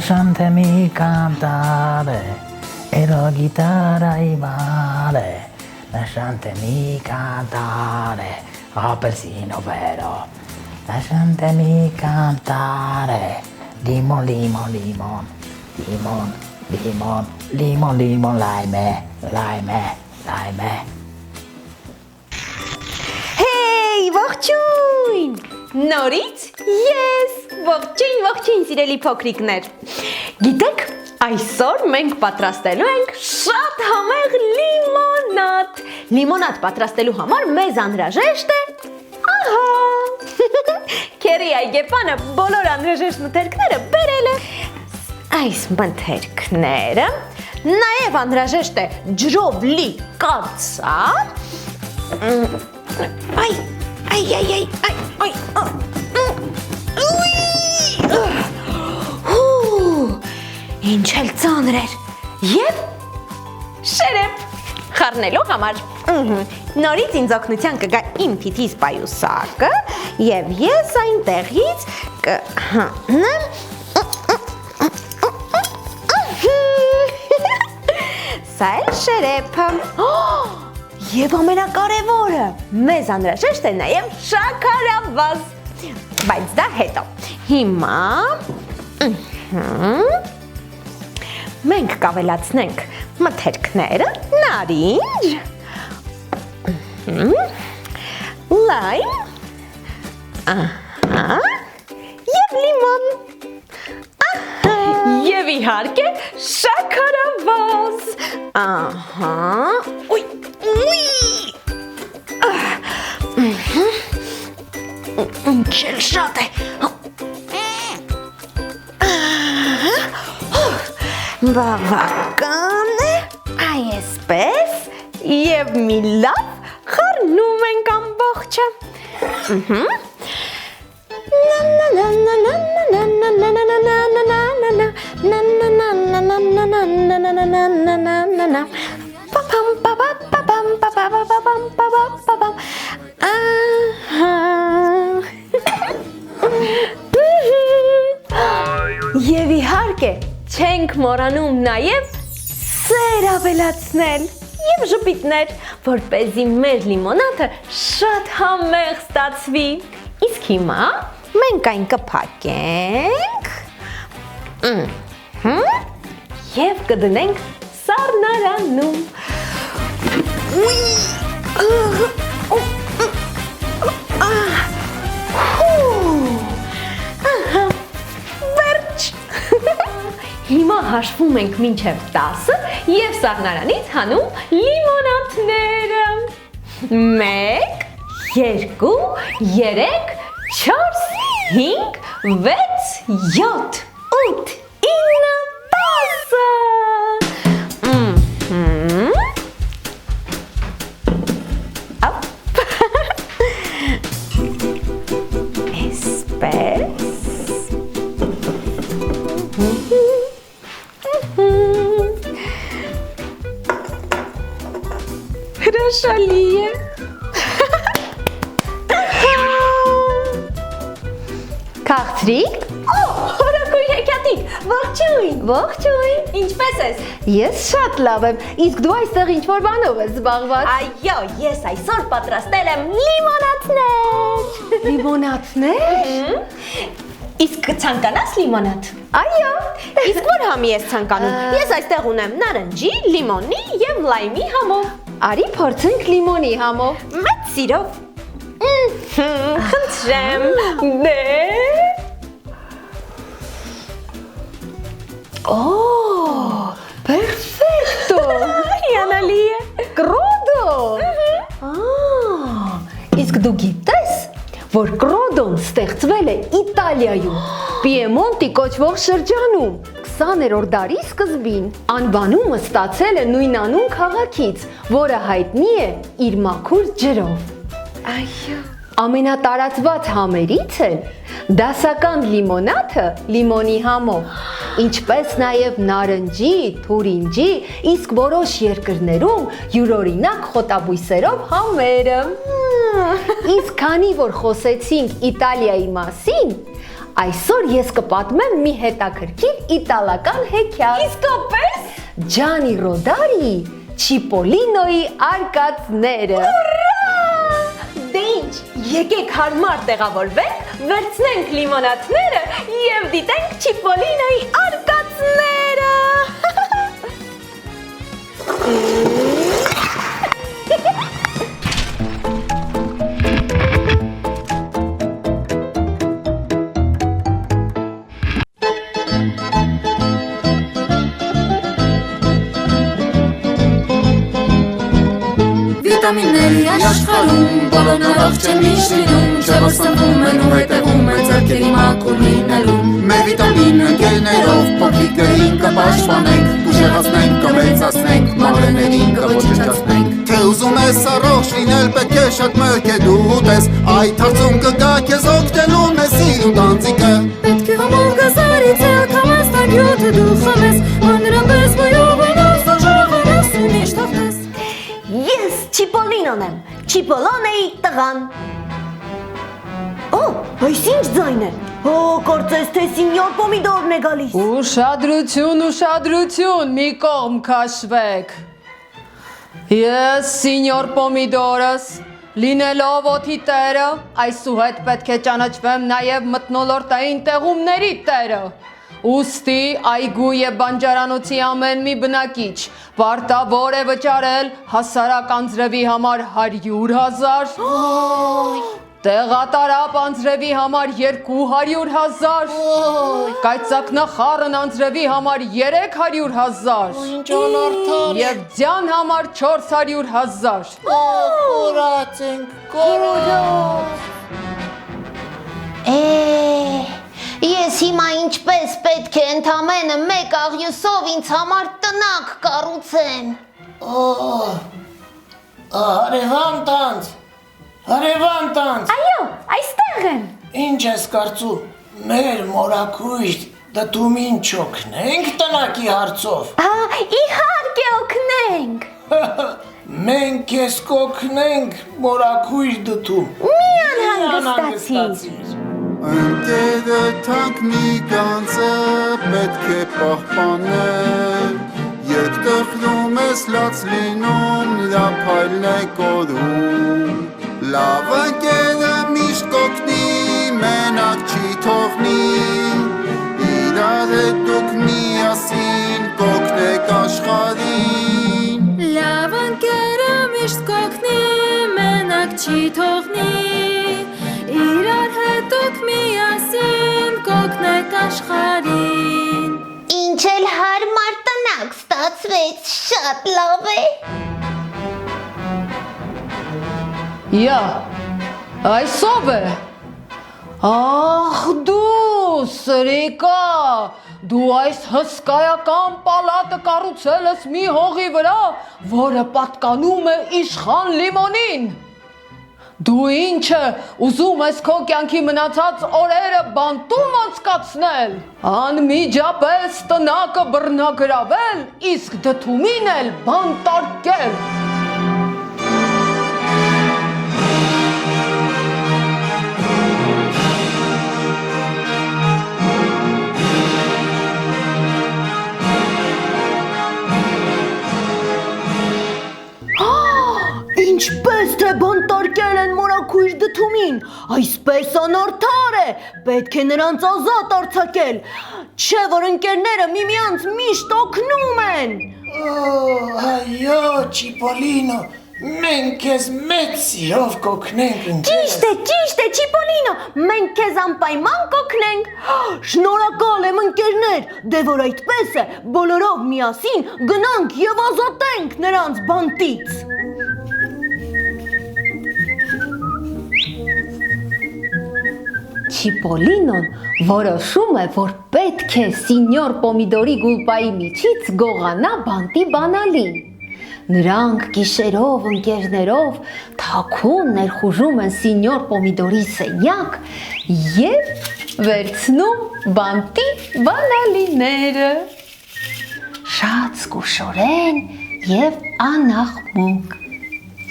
lasciatemi cantare e la chitarra in mare, lasciatemi cantare, persino vero, lasciatemi cantare, limon, limon, limon, limon, limon, limon, limon, lime, lime, lime. Hey, ողջույն! Նորից ես, ողջույն սիրելի փոքրիկներ։ Գիտեք, այսօր մենք պատրաստելու ենք շատ համեղ լիմոնադ։ Լիմոնադ պատրաստելու համար մեզ անհրաժեշտ է ահա։ Քերի այգեպանը բոլոր անհրաժեշտ մթերքները բերել է։ Այս մթերքները նաև անհրաժեշտ է ջրով լի կաթսա։ Ինչ էլ ծանր էր և շերեփ խառնելու համար։ Նորից ինձ օգնության կգա իմ թիթիզ պայուսակը և ես այնտեղից կհանեմ սա էլ շերեփը։ Եվ ամենակարևորը, մեզ անհրաժեշտ է նաև շաքարավազ, բայց դա հետո։ Հիմա մենք կավելացնենք մթերքները, նարինջ, լայմ, և լիմոն, և իհարկե շաքարավազ, ինչ էլ շատ է, բավական է, այսպես և մի լավ խառնում ենք ամբողջը։ Եվ իհարկե չենք մոռանում նաև սեր ավելացնել և ժպիտներ, որպեսզի մեր լիմոնադը շատ համեղ ստացվի։ Իսկ հիմա մենք այն կփակենք և կդնենք սառնարանում։ Վերջ։ Հիմա հաշվում ենք մինչև 10 և սառնարանից հանում լիմոնադները։ 1, 2, 3, 4, 5, 6, 7, 8, 9, 10։ Հրաշալի է։ Քաղցրիկ։ Հորակույր հեքիաթիկ, ողջույն։ Ողջույն։ Ինչպես ես։ Ես շատ լավ եմ, իսկ դու այստեղ ինչ-որ բանով ես զբաղված։ Այո, ես այսօր պատրաստել եմ լիմոնադներ։ Լիմոնադներ։ Իսկ ցանկանաս լիմոնադ։ Այո, իսկ որ համի ես ցանկանում։ Ես այստեղ ունեմ նարնջի, լիմոնի և լայմի համով։ Արի փորձենք լիմոնի համով։ Մեծ սիրով։ Խնդրեմ։ Դե։ Պերֆեկտո։ Հիանալի է։ Կրոդո։ Իսկ դու գիտես, որ կրոդոն ստեղծվել է Իտալիայում, Պիեմոնտի կոչվող շրջանում, 20-րդ դարի սկզբին։ Անվանումը ստացել է նույնանուն քաղաքից, որը հայտնի է իր մաքուր ջրով։ Այո։ Ամենատարածված համերից են դասական լիմոնադը լիմոնի համով, ինչպես նաև նարնջի, թուրինջի, իսկ որոշ երկրներում յուրօրինակ խոտաբույսերով համերը։ Իսկ քանի որ խոսեցինք Իտալիայի մասին, Այսօր ես կպատմեմ մի հետաքրքիր իտալական հեքիաթ։ Իսկապես։ Ջանի Ռոդարի Չիպոլինոյի արկածները։ Ուրա! Դե ինչ, եկեք հարմար տեղավորվենք, վերցնենք լիմոնադները եւ դիտենք Չիպոլինոյի արկածները։ Վիտամինների աշխարհում բոլորն առողջ են միշտ լինում, չէ որ սնվում են ու հետևում են ձեռքերի մաքուր լինելուն։ Մեր վիտամին ընկերներով փոքրիկներին կպաշտպանենք, կուժեղացնենք, կմեծացնենք, մանրէներին կոչնչացնենք։ Թե ուզում ես առողջ լինել, պետք է շատ մրգ դու ուտես, այդ հարցում կգա քեզ օգնելու նեսիր ու տանձիկը։ Պետք է համով գազարից ակամաս տանյութը դու խմես, անրանպես մոյով անոս ուժեղանես ու միշտ հաղթես։ Ես Չիպոլինոն եմ, Չիպոլոնեի տղան։ Օ, այս ինչ ձայն է։ Օ, կարծես թե սինյոր պոմիդորն է գալիս։ Ուշադրություն, մի կողմ քաշվեք։ Ես սինյոր պոմիդորս, լինելով օդի տերը, այսուհետ պետք է ճանաչվեմ նաև մթնոլորտային տեղումների տերը։ Ուստի այգու եւ բանջարանոցի ամեն մի բնակիչ պարտավոր է վճարել հասարակ անձրևի համար 100,000, տեղատարապ անձրևի համար 200,000, կայծակնախառն անձրևի համար 300,000 եւ ձյան համար 400,000։ Կորած ենք, կորած։ Ես հիմա ինչպես պետք է ընդամենը մեկ աղյուսով ինձ համար տնակ կառուցեմ։ Հարևան տանց։ Այո, այստեղ եմ։ Ինչ ես կարծում, մեր մորակույր դդումին չօգնենք տնակի հարցով։ Իհարկե օգնենք։ Մենք քեզ կօգնենք մորակույր դդում։ Մի անհանգստացիր։ Ընկերը թանկ մի կանցը պետք է պահպանել, երբ տխրում ես լաց լինում, նրա փայլն է կորում։ Լավ ընկերը միշտ կօգնի, մենակ չի թողնի, իրար հետ դուք միասին կօգնեք աշխարհին։ Լավ ընկերը միշտ կօգնի, մենակ չի թողնի, իրար հետ դուք միասին կօգնեք աշխարհին։ Ինչ էլ հարմար տնակ ստացվեց, շատ լավ է։ Յա, այսով է։ Ախ դու, սրիկա, դու այս հսկայական պալատը կառուցել ես մի հողի վրա, որը պատկանում է իշխան Լիմոնին։ Դու ինչը ուզում ես քո կյանքի մնացած օրերը բանտում անցկացնել, անմիջապես տնակը բռնագրավել, իսկ դդումին էլ բանտարկել։ Ինչպես թե բանտարկել են մորակույր դդումին, այսպես անարդար է, պետք է նրանց ազատ արձակել, չէ որ ընկերները միմյանց միշտ օգնում են։ Այո, Չիպոլինո, մենք քեզ մեծ սիրով կօգնենք ընկերս։ Ճիշտ է, Չիպոլինո, մենք քեզ անպայման կօգնենք։ Շնորհակալ եմ ընկերներ, դե որ այդպես է, բոլորով միասին գնանք եւ ազատենք նրանց բանտից։ Չիպոլինոն որոշում է, որ պետք է սինյոր պոմիդորի գուլպայի միջից գողանա բանտի բանալին։ Նրանք գիշերով ընկերներով թաքուն ներխուժում են սինյոր պոմիդորի սենյակ եւ վերցնում բանտի բանալիները։ Շատ զգուշորեն եւ անաղմուկ։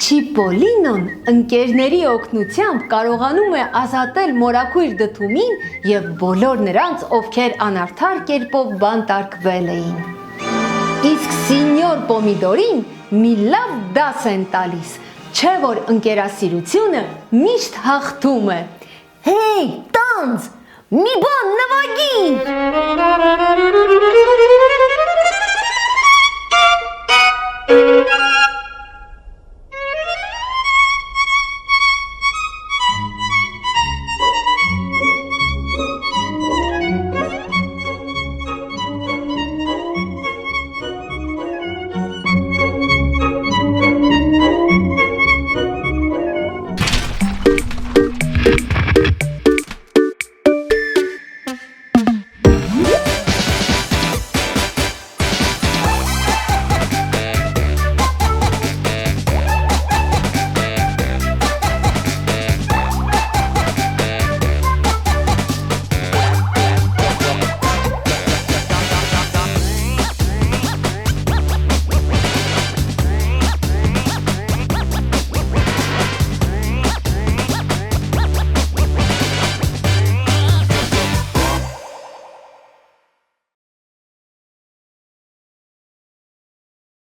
Չիպոլինոն ընկերների օգնությամբ կարողանում է ազատել մորաքույր դդումին եւ բոլոր նրանց, ովքեր անարդար կերպով բանտարկվել էին։ Իսկ սինյոր Պոմիդորին մի լավ դաս են տալիս, չէ որ ընկերասիրությունը միշտ հաղթում է։ Հեյ, տանձ, մի բան նվագի։